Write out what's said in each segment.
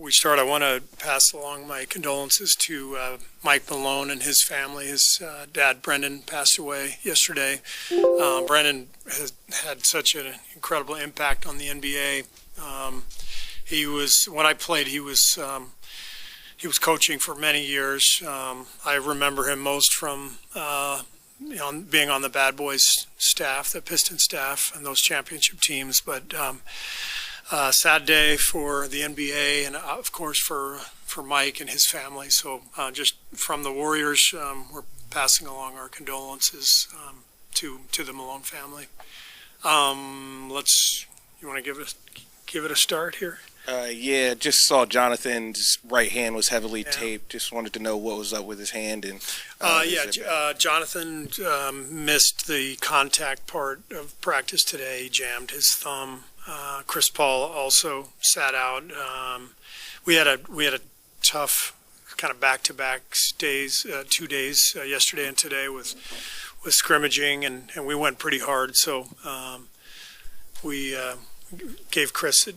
we start, I want to pass along my condolences to Mike Malone and his family. His dad, Brendan, passed away yesterday. Brendan has had such an incredible impact on the NBA. He was, when I played, he was coaching for many years. I remember him most from being on the Bad Boys staff, the Pistons staff, and those championship teams. But sad day for the NBA and, of course, for Mike and his family. So just from the Warriors, we're passing along our condolences to the Malone family. You want to give it a start here? Yeah, just saw Jonathan's right hand was heavily taped. Just wanted to know what was up with his hand. And Jonathan missed the contact part of practice today. He jammed his thumb. Chris Paul also sat out. We had a tough kind of back-to-back days, 2 days, yesterday and today with scrimmaging, and we went pretty hard. So we gave Chris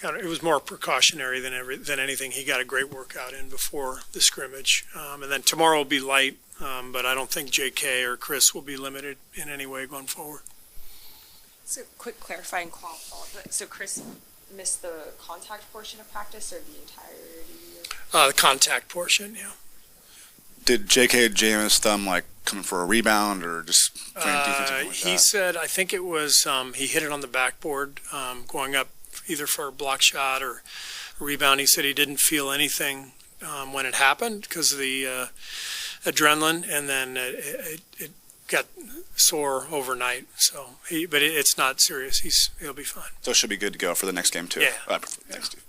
it was more precautionary than anything. He got a great workout in before the scrimmage, and then tomorrow will be light. But I don't think J.K. or Chris will be limited in any way going forward. So, quick clarifying follow-up. So, Chris missed the contact portion of practice, or the entirety? The contact portion, yeah. Did J.K. jam his thumb like coming for a rebound or just playing defensive? Like he said, I think it was he hit it on the backboard, going up either for a block shot or a rebound. He said he didn't feel anything when it happened because of the adrenaline, and then it got sore overnight. So but it's not serious. He'll be fine. So it should be good to go for the next game too. Yeah. Thanks, Steve.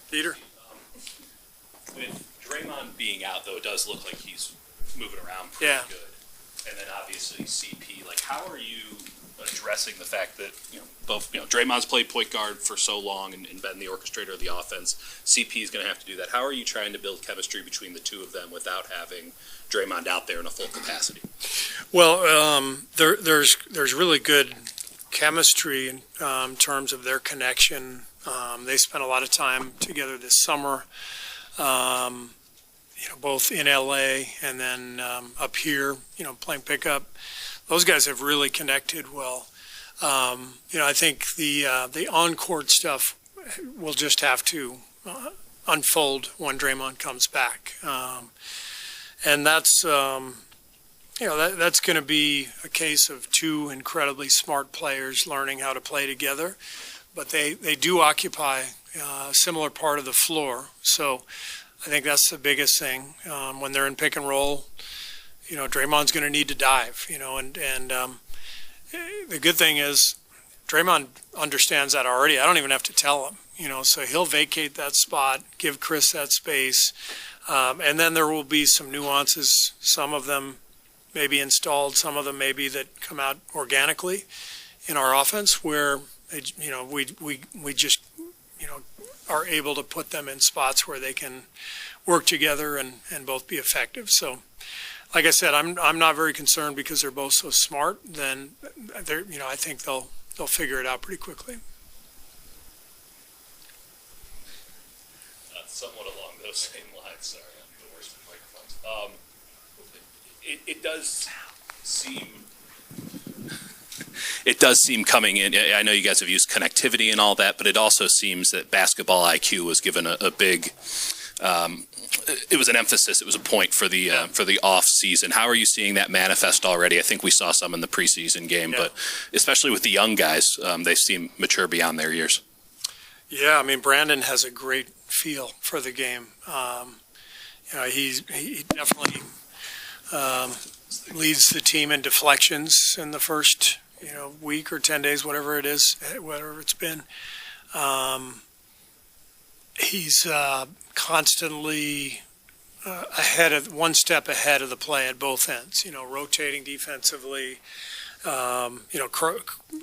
Peter? With Draymond being out, though, it does look like he's moving around pretty good. And then obviously CP, like, how are you addressing the fact that, Draymond's played point guard for so long and been the orchestrator of the offense. CP is going to have to do that. How are you trying to build chemistry between the two of them without having Draymond out there in a full capacity? Well, there's really good chemistry in terms of their connection. They spent a lot of time together this summer, both in LA and then up here, playing pickup. Those guys have really connected well. I think the on-court stuff will just have to unfold when Draymond comes back, and that's that's going to be a case of two incredibly smart players learning how to play together. But they do occupy a similar part of the floor, so I think that's the biggest thing. When they're in pick and roll, Draymond's going to need to dive, and the good thing is Draymond understands that already. I don't even have to tell him, so he'll vacate that spot, give Chris that space, and then there will be some nuances. Some of them may be installed, some of them maybe that come out organically in our offense where we just are able to put them in spots where they can work together and both be effective. So, like I said, I'm not very concerned because they're both so smart. Then I think they'll figure it out pretty quickly. Somewhat along those same lines. Sorry, I'm the worst with microphones. It does seem. It does seem coming in. I know you guys have used connectivity and all that, but it also seems that basketball IQ was given a big. It was an emphasis. It was a point for the off season. How are you seeing that manifest already? I think we saw some in the preseason game, but especially with the young guys, they seem mature beyond their years. Yeah, I mean, Brandon has a great feel for the game. He definitely leads the team in deflections in the first week or 10 days, whatever it's been. He's constantly one step ahead of the play at both ends, rotating defensively,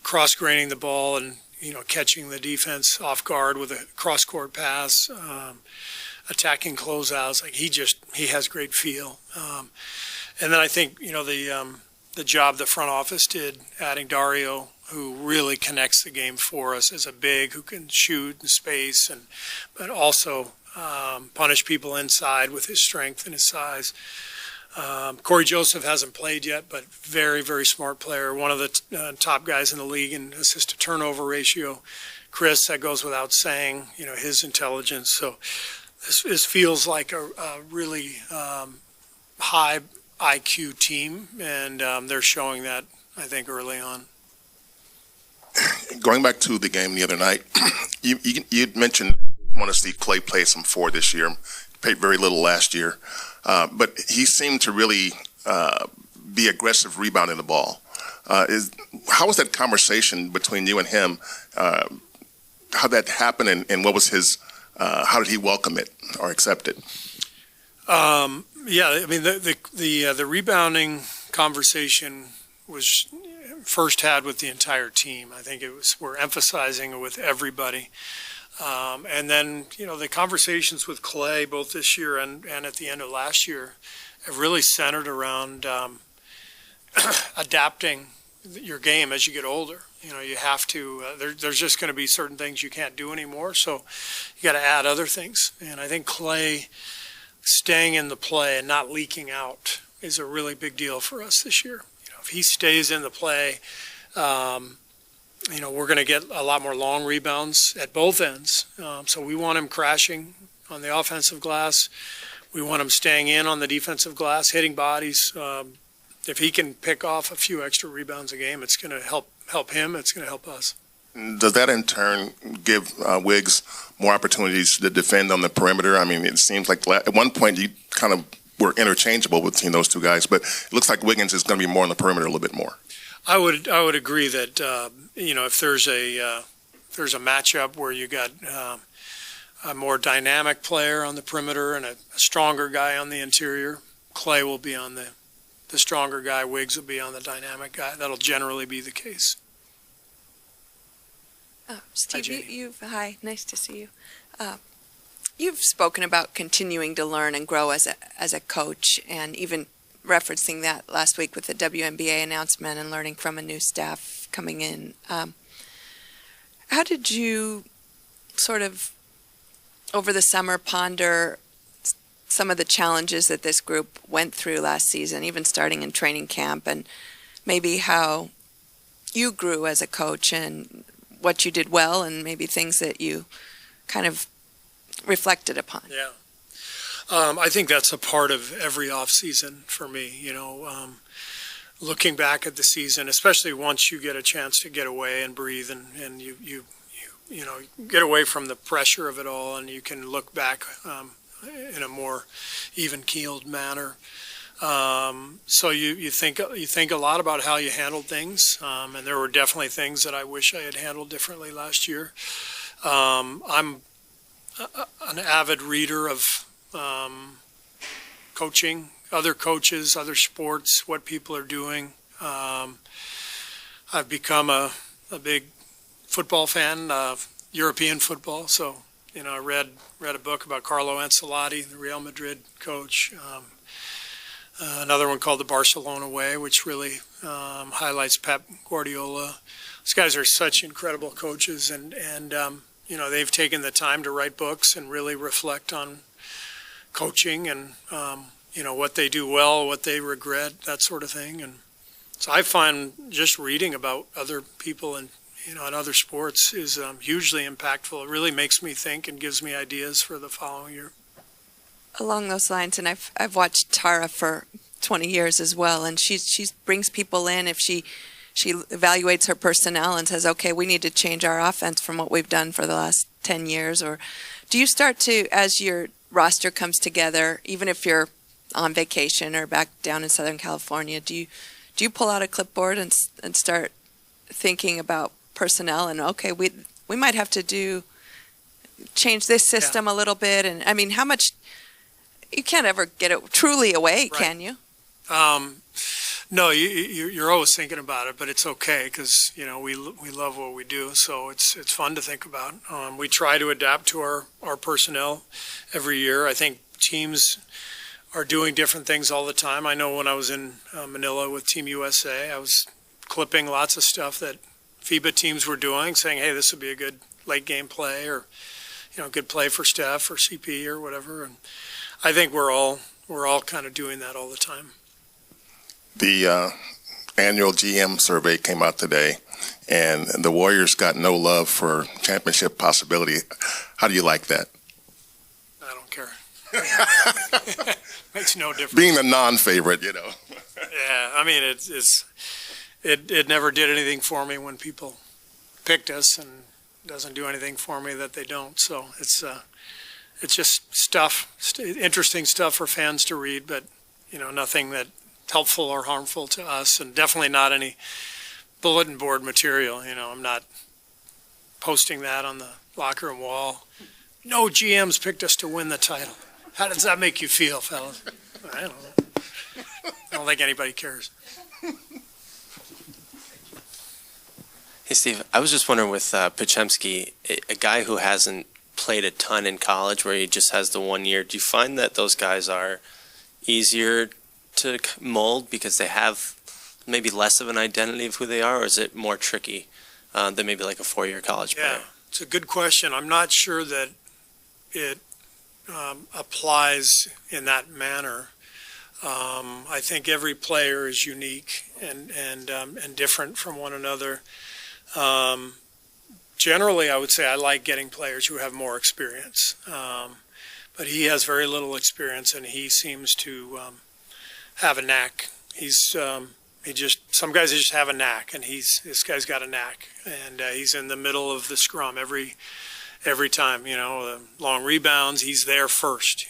cross-graining the ball and, catching the defense off guard with a cross-court pass. attacking closeouts. Like he has great feel. And then I think, the job the front office did adding Dario, who really connects the game for us as a big who can shoot in space but also punish people inside with his strength and his size. Corey Joseph hasn't played yet, but very, very smart player. One of the top guys in the league in assist to turnover ratio. Chris, that goes without saying, his intelligence. So this feels like a really high IQ team, and they're showing that, I think, early on. Going back to the game the other night, you mentioned want to see Clay play some four this year. Played very little last year, but he seemed to really be aggressive rebounding the ball. How was that conversation between you and him? How that happened, and what was his? How did he welcome it or accept it? Yeah, I mean the rebounding conversation was first had with the entire team. I think we're emphasizing it with everybody. And then, the conversations with Clay, both this year and at the end of last year, have really centered around adapting your game as you get older. You have to, there's just going to be certain things you can't do anymore, so you got to add other things. And I think Clay staying in the play and not leaking out is a really big deal for us this year. If he stays in the play, we're going to get a lot more long rebounds at both ends. So we want him crashing on the offensive glass. We want him staying in on the defensive glass, hitting bodies. If he can pick off a few extra rebounds a game, it's going to help him. It's going to help us. Does that in turn give Wiggs more opportunities to defend on the perimeter? I mean, it seems like at one point you kind of were interchangeable between those two guys, but it looks like Wiggins is going to be more on the perimeter a little bit more. I would agree that if there's a matchup where you got a more dynamic player on the perimeter and a stronger guy on the interior, Clay will be on the stronger guy, Wiggs will be on the dynamic guy. That'll generally be the case. Steve, hi, nice to see you. You've spoken about continuing to learn and grow as a coach, and even referencing that last week with the WNBA announcement and learning from a new staff coming in. How did you sort of, over the summer, ponder some of the challenges that this group went through last season, even starting in training camp, and maybe how you grew as a coach and what you did well and maybe things that you kind of reflected upon? Yeah. I think that's a part of every off season for me, looking back at the season, especially once you get a chance to get away and breathe and you get away from the pressure of it all, and you can look back in a more even-keeled manner. So you think a lot about how you handled things, and there were definitely things that I wish I had handled differently last year. I'm an avid reader of coaching, other coaches, other sports, what people are doing. I've become a big football fan of European football, so I read a book about Carlo Ancelotti, the Real Madrid coach. Another one called The Barcelona Way, which really highlights Pep Guardiola. These guys are such incredible coaches, and they've taken the time to write books and really reflect on coaching and what they do well, what they regret, that sort of thing. And so I find just reading about other people and in other sports is hugely impactful. It really makes me think and gives me ideas for the following year. Along those lines, and I've watched Tara for 20 years as well, and she brings people in if she evaluates her personnel and says, okay, we need to change our offense from what we've done for the last 10 years. Or do you start to, as your roster comes together, even if you're on vacation or back down in Southern California, do you pull out a clipboard and start thinking about personnel and, okay, we might have to change this system a little bit? And I mean, how much, you can't ever get it truly away, right. Can you? No, you're always thinking about it, but it's okay because we love what we do, so it's fun to think about. We try to adapt to our personnel every year. I think teams are doing different things all the time. I know when I was in Manila with Team USA, I was clipping lots of stuff that FIBA teams were doing, saying, "Hey, this would be a good late game play," or good play for Steph or CP or whatever. And I think we're all kind of doing that all the time. The annual GM survey came out today, and the Warriors got no love for championship possibility. How do you like that? I don't care. Makes no difference. Being the non-favorite, Yeah, I mean, it never did anything for me when people picked us, and doesn't do anything for me that they don't. So it's just interesting stuff for fans to read, but nothing that helpful or harmful to us, and definitely not any bulletin board material. I'm not posting that on the locker room wall. No GMs picked us to win the title. How does that make you feel, fellas? I don't know. I don't think anybody cares. Hey, Steve, I was just wondering with Podziemski, a guy who hasn't played a ton in college where he just has the 1 year, do you find that those guys are easier to mold because they have maybe less of an identity of who they are, or is it more tricky than maybe like a 4-year college player? Yeah, it's a good question. I'm not sure that it applies in that manner. I think every player is unique and different from one another. Generally, I would say I like getting players who have more experience, but he has very little experience, and he seems to have a knack. Some guys just have a knack, and this guy's got a knack, and he's in the middle of the scrum every time. Long rebounds, he's there first.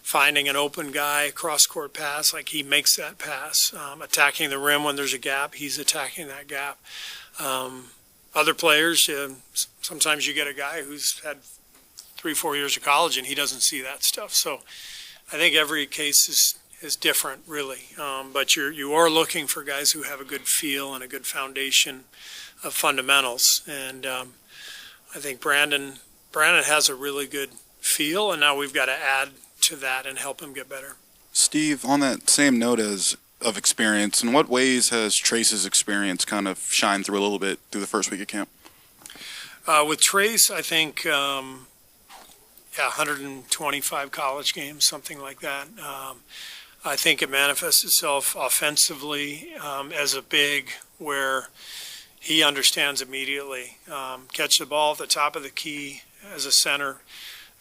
Finding an open guy, cross-court pass, like he makes that pass. Attacking the rim when there's a gap, he's attacking that gap. Other players, sometimes you get a guy who's had 3-4 years of college and he doesn't see that stuff. So I think every case is different, really. But you are looking for guys who have a good feel and a good foundation of fundamentals. And I think Brandon has a really good feel, and now we've got to add to that and help him get better. Steve, on that same note of experience, in what ways has Trace's experience kind of shined through a little bit through the first week of camp? With Trace, I think, 125 college games, something like that. I think it manifests itself offensively as a big where he understands immediately. Catch the ball at the top of the key as a center,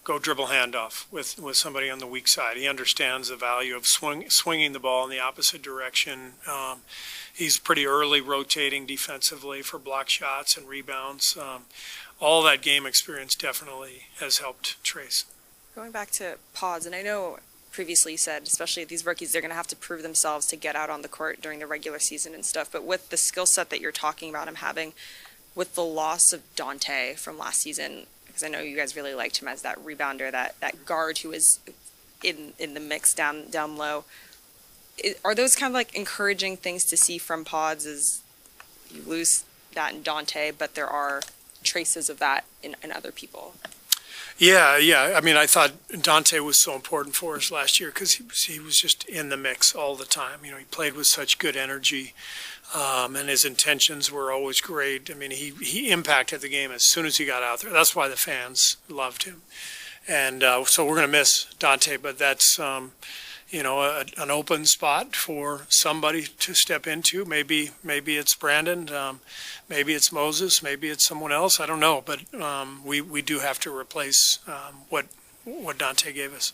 go dribble handoff with somebody on the weak side. He understands the value of swinging the ball in the opposite direction. He's pretty early rotating defensively for block shots and rebounds. All that game experience definitely has helped Trace. Going back to Pods, and I know previously you said, especially these rookies, they're going to have to prove themselves to get out on the court during the regular season and stuff. But with the skill set that you're talking about him having, with the loss of Dante from last season, because I know you guys really liked him as that rebounder, that guard who is in the mix down low. Are those kind of like encouraging things to see from Pods as you lose that in Dante, but there are traces of that in other people? Yeah. I mean, I thought Dante was so important for us last year because he was just in the mix all the time. He played with such good energy, and his intentions were always great. I mean, he impacted the game as soon as he got out there. That's why the fans loved him. And so we're going to miss Dante, but that's an open spot for somebody to step into. Maybe it's Brandon, maybe it's Moses, maybe it's someone else. I don't know, but we do have to replace what Dante gave us.